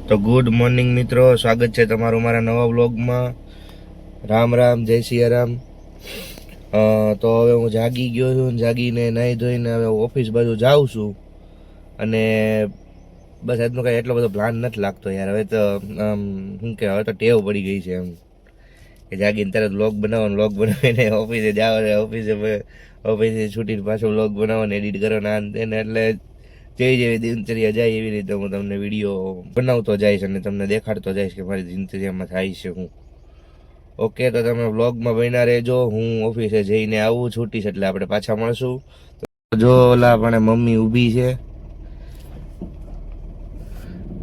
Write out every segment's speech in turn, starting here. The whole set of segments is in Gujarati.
તો ગુડ મોર્નિંગ મિત્રો, સ્વાગત છે તમારું મારા નવા વ્લોગમાં. રામ રામ, જય સિયારામ. તો હવે હું જાગી ગયો છું, જાગીને નાહી ધોઈને હવે ઓફિસ બાજુ જાઉં છું. અને બસ આજનો કાંઈ એટલો બધો પ્લાન નથી લાગતો યાર. હવે તો શું કે હવે તો ટેવ પડી ગઈ છે એમ કે જાગીને તરત વ્લોગ બનાવીને ઓફિસે જાવ, ઓફિસે છૂટીને પાછો વ્લોગ બનાવવાનો, એડિટ કરવાનો આ તેને. એટલે જેવી દિનચર્યા જાય એવી રીતે હું તમને વિડીયો બનાવતો જઈશ અને તમને દેખાડતો જઈશ કે મારી દિનચર્યામાં થાય છે હું. ઓકે, તો તમે વ્લોગમાં બન્યા રહેજો. હું ઓફિસે જઈને આવું, છૂટીશ એટલે આપણે પાછા મળશું. જો ઓલા પણ મમ્મી ઊભી છે,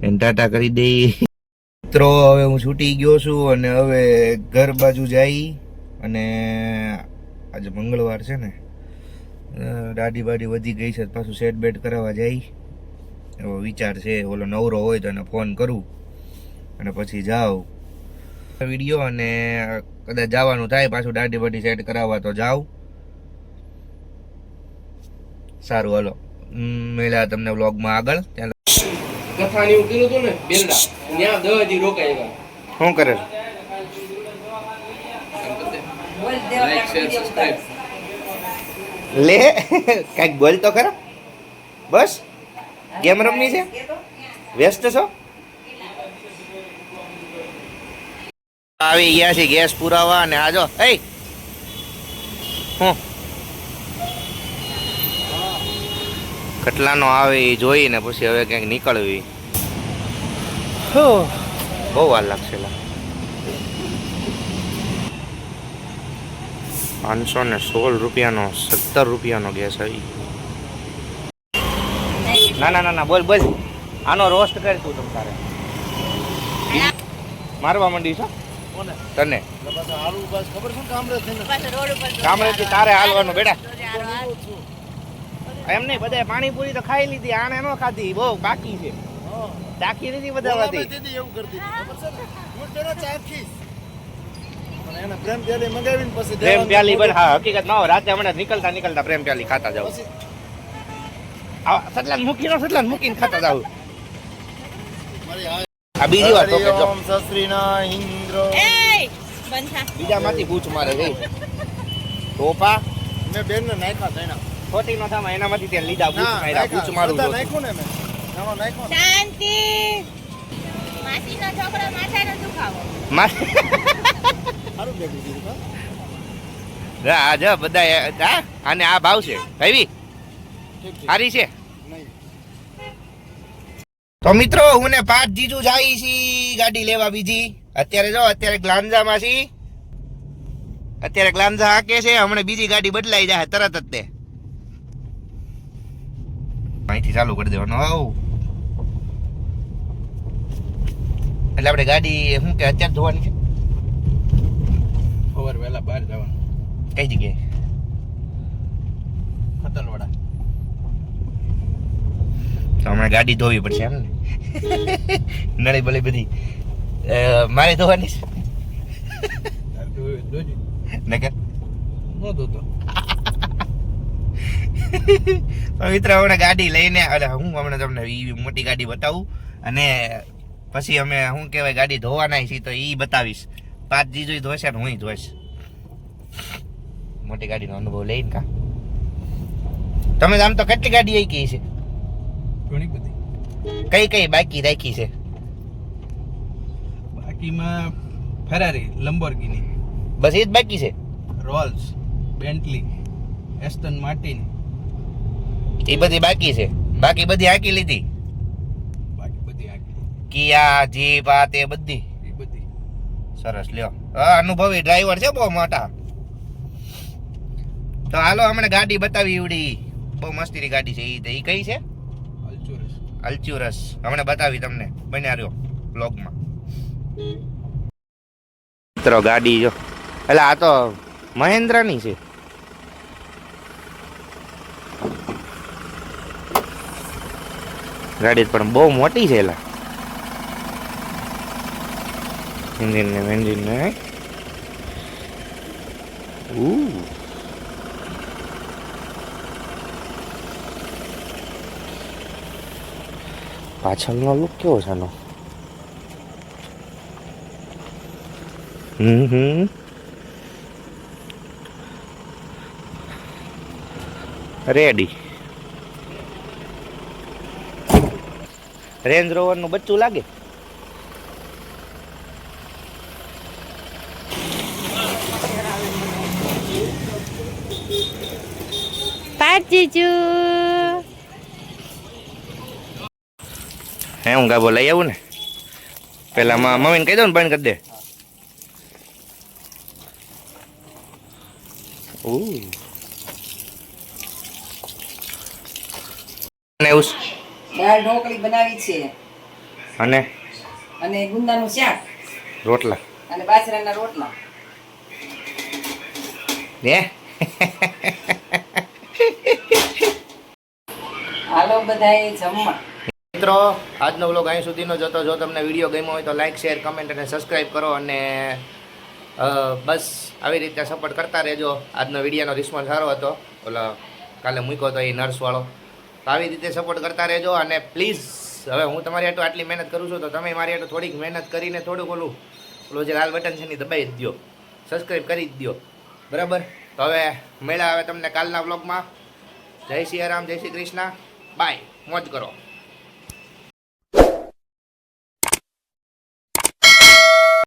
એને ટાટા કરી દઈ. મિત્રો હવે હું છૂટી ગયો છું અને હવે ઘર બાજુ જઈ. અને આજે મંગળવાર છે ને, દાઢી બાડી વધી ગઈ છે, પાછું સેટ બેટ કરાવવા જાય એવો વિચાર છે. ઓલો નવરો હોય તો એને ફોન કરું અને પછી જાઉં વિડીયો. અને કદાચ જવાનું થાય પાછું દાઢી બાડી સેટ કરાવવા તો જાઉં. સારું, હાલો મળ્યા તમને વ્લોગમાં આગળ. કથાની હું કીધું હતું ને બેરડા ત્યાં 10 દી રોકાયા. શું કરે? લાઈક શેર સબસ્ક્રાઇબ લે કઈક બોલ તો ખરા. બસ ગેમ રમવી છે, વ્યસ્ત છો? આવી ગયા છે ગેસ પુરાવા. અને આ જો હું કેટલાનો આવે એ જોઈને પછી હવે ક્યાંક નીકળવી. બહુ વાર લાગશે. 516 રૂપિયાનો 17 રૂપિયાનો ગેસ આવી. ના બોલ આનો રોસ્ટ કર તું. તમ તારે મારવા માંડી છો તને કામરેથી તારે હાલવાનું બેટા. એમ નહીં, બધા પાણીપુરી તો ખાઈ લીધી, આને ન ખાધી, બહુ બાકી છે. ચાખી લીધી બધા પ્રેમ પ્યાલી. બસ હા, હકીકત ના હોય. રાતે હમણાં નીકળતા પ્રેમ પ્યાલી ખાતા જાવ. સટલાન મૂકીને ખાતા જાવ. આ બીજી વાર તો બીજા માંથી પૂછ મારે છે ટોપા મેં બેન ને નાખ્યા તેના ખોટી નો થામાં એનામાંથી તે લીધા પૂછ માર્યા. પૂછ મારું નાખ્યું ને મેં નાનો નાખ્યો. શાંતિ. માસીનો છોકરો માથાનો દુખાવો સારું બેઠું દીધું. આ જો બધા આને આ ભાવ છે ભાઈ, સારી છે. તો મિત્રો હું ને 5 જીજુ જાય છી ગાડી લેવા બીજી. અત્યારે ગ્લાન્ઝામાં છી. અત્યારે ગ્લાન્ઝા હાકે છે, હમણાં બીજી ગાડી બદલાઈ જાય તરત જ. તે અહીંથી ચાલુ કરી દેવાનું. એટલે આપણે ગાડી શું કે અત્યારે ધોવાની છે? ખબર વહેલા બહાર જવાનું. કઈ જગ્યાએ? ખતરવાડા. તો હમણાં ગાડી ધોવી પડશે એમ ને? નળી બળી બધી મારે ધોવાની છે. નકર નો ધોતો. મિત્ર હમણાં ગાડી લઈને હું હમણાં તમને મોટી ગાડી બતાવું અને પછી અમે શું કહેવાય ગાડી ધોવાના છીએ તો એ બતાવીશ. 5 જીજુ ધોશે ને હું ધોઈશ. મોટી ગાડીનો અનુભવ લઈને કા તમે આમ તો કેટલી ગાડી આવી ગઈ છે? ઘણી બધી. કઈ બાકી રાખી છે? બાકીમાં ફેરારી, લંબોર્ગિની, બસ એ જ બાકી છે. રોલ્સ, બેન્ટલી, એસ્ટન માર્ટિન, એ બધી બાકી છે. બાકી બધી હાકી લીધી. બાકી બધી આખી કિયા, જીપ, આ તે બધી. એ બધી સરસ, લ્યો. અનુભવી ડ્રાઈવર છે બહુ મોટા. તો હાલો હમણાં ગાડી બતાવી એવડી બહુ મસ્તીની ગાડી છે. એ કઈ છે? અલ્ચ્યુરસ. હમણાં બતાવી તમને, બન્યા રહ્યો બ્લોગમાં. મિત્રો ગાડી જો, એટલે આ તો મહેન્દ્રની છે. ગાડી પણ બહુ મોટી છે. એલા એન્જિન ને પાછળનો લુક કેવો છે આનો? રેડી. રેન્જ રોવર નું બચ્ચું લાગે. પાચીચુ હે હું ગાબો લઈ આવું ને પેલા મમ્મીને કહી દઉં ને બંધ કરી દે. દાળ ઢોકળી બનાવી છે અને અને ગુંદાનું શાક રોટલા અને બાજરાના રોટલા. હે હાલો બધાએ જમવા. મિત્રો આજનો વ્લોગ અહીં સુધીનો જ હતો. જો તમને વિડીયો ગમ્યો હોય તો લાઈક શેર કમેન્ટ અને સબસ્ક્રાઈબ કરો અને બસ આવી રીતે સપોર્ટ કરતા રહેજો. આજનો વિડીયોનો રિસ્પોન્સ સારો હતો. ઓલા કાલે મૂક્યો હતો એ નર્સવાળો. તો આવી રીતે સપોર્ટ કરતા રહેજો અને પ્લીઝ હવે હું તમારી હાટુ આટલી મહેનત કરું છું તો તમે મારી હાટુ થોડીક મહેનત કરીને થોડુંક ઓલું જે લાલ બટન છે ને દબાઈ જ દો, સબસ્ક્રાઈબ કરી જ દો, બરાબર. તો હવે મળ્યા હવે તમને કાલના વ્લોગમાં. જય સિયારામ, જય શ્રી કૃષ્ણ, બાય, મોજ કરો.